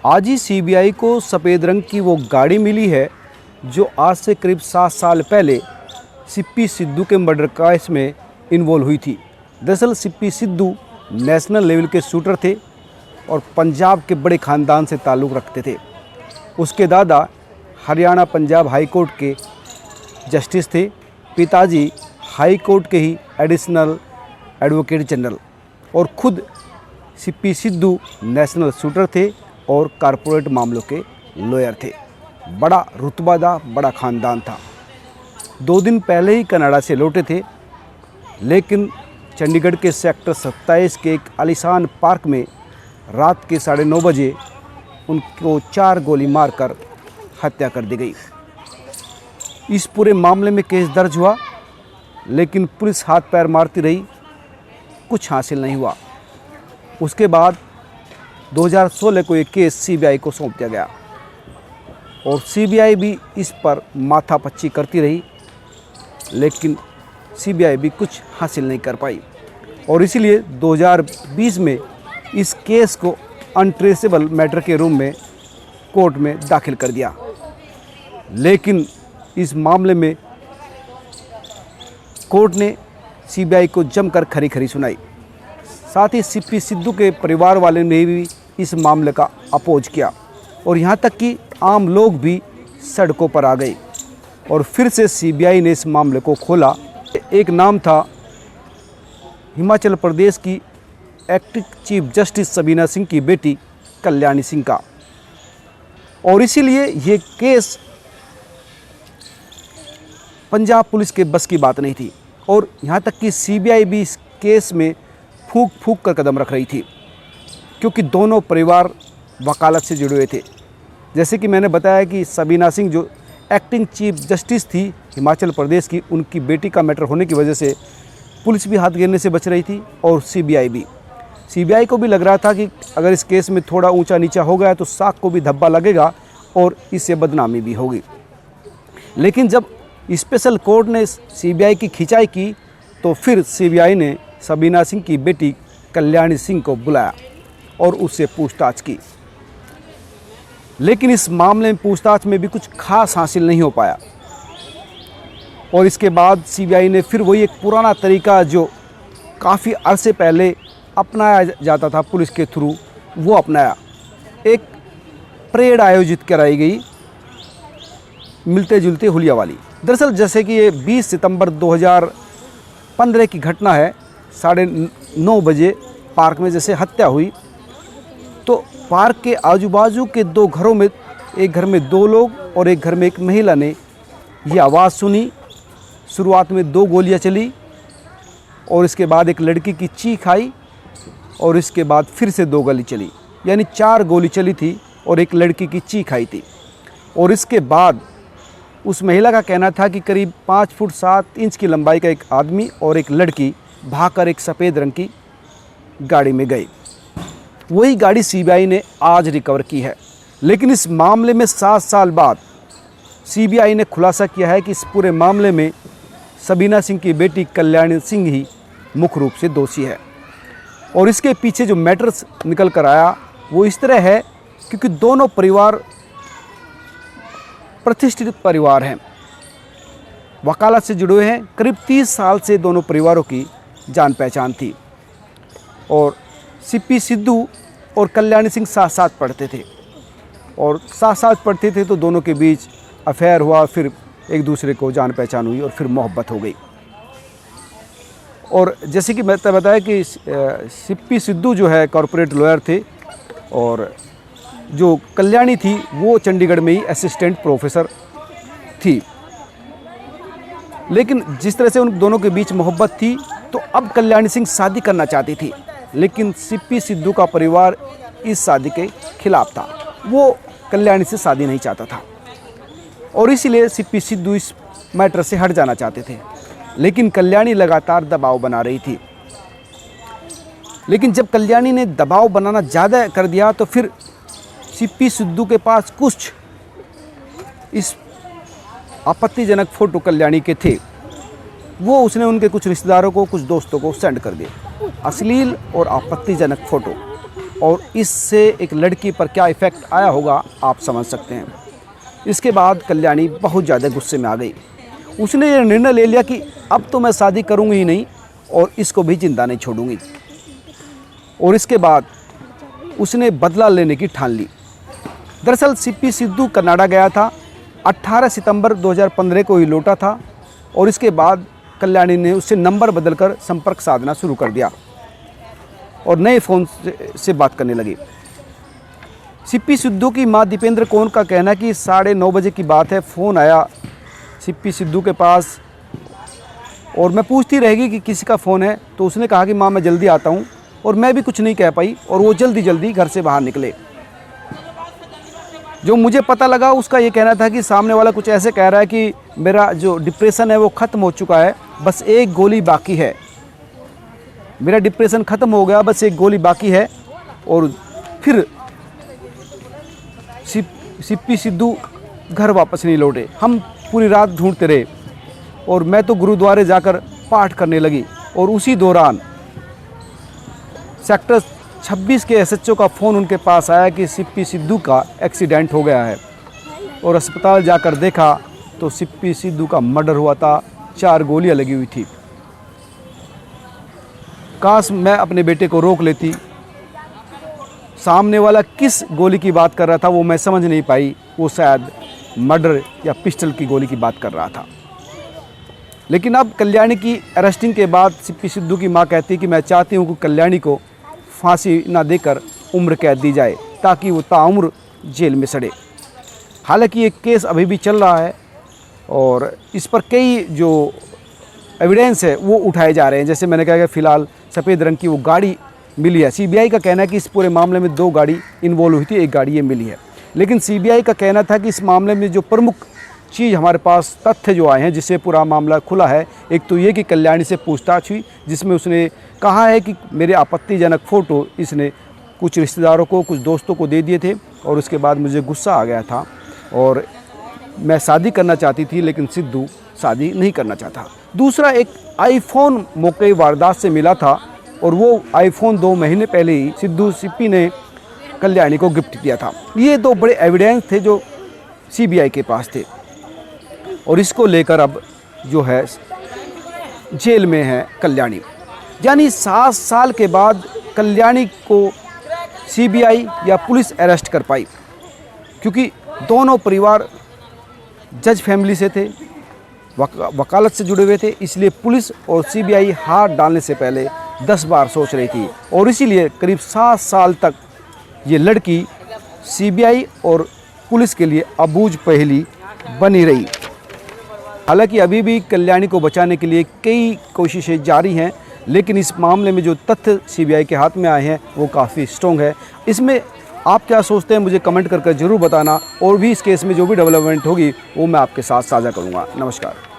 आज ही सीबीआई को सफ़ेद रंग की वो गाड़ी मिली है जो आज से करीब 7 साल पहले सिप्पी सिद्धू के मर्डर केस में इन्वॉल्व हुई थी। दरअसल सिप्पी सिद्धू नेशनल लेवल के शूटर थे और पंजाब के बड़े ख़ानदान से ताल्लुक़ रखते थे। उसके दादा हरियाणा पंजाब हाई कोर्ट के जस्टिस थे, पिताजी हाई कोर्ट के ही एडिशनल एडवोकेट जनरल और खुद सिप्पी सिद्धू नेशनल शूटर थे और कारपोरेट मामलों के लॉयर थे। बड़ा रुतबादा बड़ा ख़ानदान था। 2 दिन पहले ही कनाडा से लौटे थे, लेकिन चंडीगढ़ के सेक्टर 27 के एक आलीशान पार्क में रात के 9:30 बजे उनको 4 गोली मारकर हत्या कर दी गई। इस पूरे मामले में केस दर्ज हुआ, लेकिन पुलिस हाथ पैर मारती रही, कुछ हासिल नहीं हुआ। उसके बाद 2016 को ये केस सीबीआई को सौंप दिया गया और सीबीआई भी इस पर माथापच्ची करती रही, लेकिन सीबीआई भी कुछ हासिल नहीं कर पाई और इसीलिए 2020 में इस केस को अनट्रेसेबल मैटर के रूप में कोर्ट में दाखिल कर दिया। लेकिन इस मामले में कोर्ट ने सीबीआई को जमकर खरी खरी सुनाई। साथ ही सिप्पी सिद्धू के परिवार वाले ने भी इस मामले का अपोज किया और यहाँ तक कि आम लोग भी सड़कों पर आ गए और फिर से सीबीआई ने इस मामले को खोला। एक नाम था हिमाचल प्रदेश की acting chief justice Sabina Singh की बेटी कल्याणी सिंह का, और इसीलिए ये केस पंजाब पुलिस के बस की बात नहीं थी और यहाँ तक कि सीबीआई भी इस केस में फूंक फूंक कर कदम रख रही थी, क्योंकि दोनों परिवार वकालत से जुड़े हुए थे। जैसे कि मैंने बताया कि सबीना सिंह जो एक्टिंग चीफ जस्टिस थी हिमाचल प्रदेश की, उनकी बेटी का मैटर होने की वजह से पुलिस भी हाथ गिरने से बच रही थी और सीबीआई भी। सीबीआई को भी लग रहा था कि अगर इस केस में थोड़ा ऊंचा नीचा हो गया तो साख को भी धब्बा लगेगा और इससे बदनामी भी होगी। लेकिन जब स्पेशल कोर्ट ने सीबीआई की खिंचाई की तो फिर सीबीआई ने सबीना सिंह की बेटी कल्याणी सिंह को बुलाया और उससे पूछताछ की। लेकिन इस मामले में पूछताछ में भी कुछ खास हासिल नहीं हो पाया और इसके बाद सीबीआई ने फिर वही एक पुराना तरीका जो काफ़ी अरसे पहले अपनाया जाता था पुलिस के थ्रू, वो अपनाया। एक परेड आयोजित कराई गई मिलते जुलते हुलिया वाली। दरअसल जैसे कि ये 20 सितंबर 2015 की घटना है, 9:30 बजे पार्क में जैसे हत्या हुई तो पार्क के आजू बाजू के 2 घरों में, एक घर में 2 लोग और एक घर में एक महिला ने ये आवाज़ सुनी। शुरुआत में 2 गोलियां चली और इसके बाद एक लड़की की चीख आई और इसके बाद फिर से 2 गोली चली, यानी 4 गोली चली थी और एक लड़की की चीख आई थी। और इसके बाद उस महिला का कहना था कि करीब 5 फुट 7 इंच की लंबाई का एक आदमी और एक लड़की भागकर एक सफ़ेद रंग की गाड़ी में गई। वही गाड़ी सीबीआई ने आज रिकवर की है। लेकिन इस मामले में 7 साल बाद सीबीआई ने खुलासा किया है कि इस पूरे मामले में सबीना सिंह की बेटी कल्याणी सिंह ही मुख्य रूप से दोषी है। और इसके पीछे जो मैटर्स निकल कर आया वो इस तरह है, क्योंकि दोनों परिवार प्रतिष्ठित परिवार हैं, वकालत से जुड़े हुए हैं। करीब 30 साल से दोनों परिवारों की जान पहचान थी और सिप्पी सिद्धू और कल्याणी सिंह साथ साथ पढ़ते थे और साथ पढ़ते थे तो दोनों के बीच अफेयर हुआ, फिर एक दूसरे को जान पहचान हुई और फिर मोहब्बत हो गई। और जैसे कि मैंने बताया कि सिप्पी सिद्धू जो है कॉरपोरेट लॉयर थे और जो कल्याणी थी वो चंडीगढ़ में ही असिस्टेंट प्रोफेसर थी। लेकिन जिस तरह से उन दोनों के बीच मोहब्बत थी तो अब कल्याणी सिंह शादी करना चाहती थी, लेकिन सिप्पी सिद्धू का परिवार इस शादी के खिलाफ था। वो कल्याणी से शादी नहीं चाहता था और इसीलिए सिप्पी सिद्धू इस मैटर से हट जाना चाहते थे, लेकिन कल्याणी लगातार दबाव बना रही थी। लेकिन जब कल्याणी ने दबाव बनाना ज़्यादा कर दिया तो फिर सिप्पी सिद्धू के पास कुछ इस आपत्तिजनक फ़ोटो कल्याणी के थे, वो उसने उनके कुछ रिश्तेदारों को, कुछ दोस्तों को सेंड कर दिए। अश्लील और आपत्तिजनक फ़ोटो और इससे एक लड़की पर क्या इफ़ेक्ट आया होगा आप समझ सकते हैं। इसके बाद कल्याणी बहुत ज़्यादा गुस्से में आ गई। उसने ये निर्णय ले लिया कि अब तो मैं शादी करूँगी ही नहीं और इसको भी जिंदा नहीं छोड़ूंगी। और इसके बाद उसने बदला लेने की ठान ली। दरअसल सीपी सिद्धू कनाडा गया था। 18 सितंबर 2015 को ही लौटा था और इसके बाद कल्याणी ने उससे नंबर बदलकर संपर्क साधना शुरू कर दिया और नए फ़ोन से बात करने लगी। सीपी सिद्धू की मां दीपेंद्र कौर का कहना है कि 9:30 बजे की बात है, फ़ोन आया सीपी सिद्धू के पास और मैं पूछती रहेगी कि किसी का फ़ोन है, तो उसने कहा कि मां मैं जल्दी आता हूँ, और मैं भी कुछ नहीं कह पाई और वो जल्दी घर से बाहर निकले। जो मुझे पता लगा उसका ये कहना था कि सामने वाला कुछ ऐसे कह रहा है कि मेरा जो डिप्रेशन है वो ख़त्म हो चुका है, बस एक गोली बाकी है, मेरा डिप्रेशन ख़त्म हो गया, बस एक गोली बाकी है। और फिर सीपी सिद्धू घर वापस नहीं लौटे। हम पूरी रात ढूंढते रहे और मैं तो गुरुद्वारे जाकर पाठ करने लगी। और उसी दौरान सेक्टर 26 के एसएचओ का फ़ोन उनके पास आया कि सीपी सिद्धू का एक्सीडेंट हो गया है। और अस्पताल जाकर देखा तो सीपी सिद्धू का मर्डर हुआ था, 4 गोलियां लगी हुई थी। काश मैं अपने बेटे को रोक लेती। सामने वाला किस गोली की बात कर रहा था वो मैं समझ नहीं पाई। वो शायद मर्डर या पिस्टल की गोली की बात कर रहा था। लेकिन अब कल्याणी की अरेस्टिंग के बाद सीपी सिद्धू की मां कहती है कि मैं चाहती हूँ कि कल्याणी को फांसी ना देकर उम्र कैद दी जाए ताकि वो ताउम्र जेल में सड़े। हालांकि ये केस अभी भी चल रहा है और इस पर कई जो एविडेंस है वो उठाए जा रहे हैं। जैसे मैंने कहा कि फ़िलहाल सफ़ेद रंग की वो गाड़ी मिली है। सीबीआई का कहना है कि इस पूरे मामले में 2 गाड़ी इन्वॉल्व हुई थी, 1 गाड़ी ये मिली है। लेकिन सीबीआई का कहना था कि इस मामले में जो प्रमुख चीज़ हमारे पास तथ्य जो आए हैं जिससे पूरा मामला खुला है, एक तो ये कि कल्याणी से पूछताछ हुई जिसमें उसने कहा है कि मेरे आपत्तिजनक फ़ोटो इसने कुछ रिश्तेदारों को, कुछ दोस्तों को दे दिए थे और उसके बाद मुझे गुस्सा आ गया था और मैं शादी करना चाहती थी, लेकिन सिद्धू शादी नहीं करना चाहता। दूसरा, एक आईफोन मौके वारदात से मिला था और वो आईफोन 2 महीने पहले ही सिद्धू सीपी ने कल्याणी को गिफ्ट दिया था। ये 2 बड़े एविडेंस थे जो सीबीआई के पास थे और इसको लेकर अब जो है जेल में है कल्याणी। यानी 7 साल के बाद कल्याणी को सीबीआई या पुलिस अरेस्ट कर पाई, क्योंकि दोनों परिवार जज फैमिली से थे, वकालत से जुड़े हुए थे। इसलिए पुलिस और सीबीआई हाथ डालने से पहले 10 बार सोच रही थी और इसीलिए करीब 7 साल तक ये लड़की सीबीआई और पुलिस के लिए अबूझ पहेली बनी रही। हालांकि अभी भी कल्याणी को बचाने के लिए कई कोशिशें जारी हैं, लेकिन इस मामले में जो तथ्य सीबीआई के हाथ में आए हैं वो काफ़ी स्ट्रॉन्ग है। इसमें आप क्या सोचते हैं मुझे कमेंट करके ज़रूर बताना और भी इस केस में जो भी डेवलपमेंट होगी वो मैं आपके साथ साझा करूँगा। नमस्कार।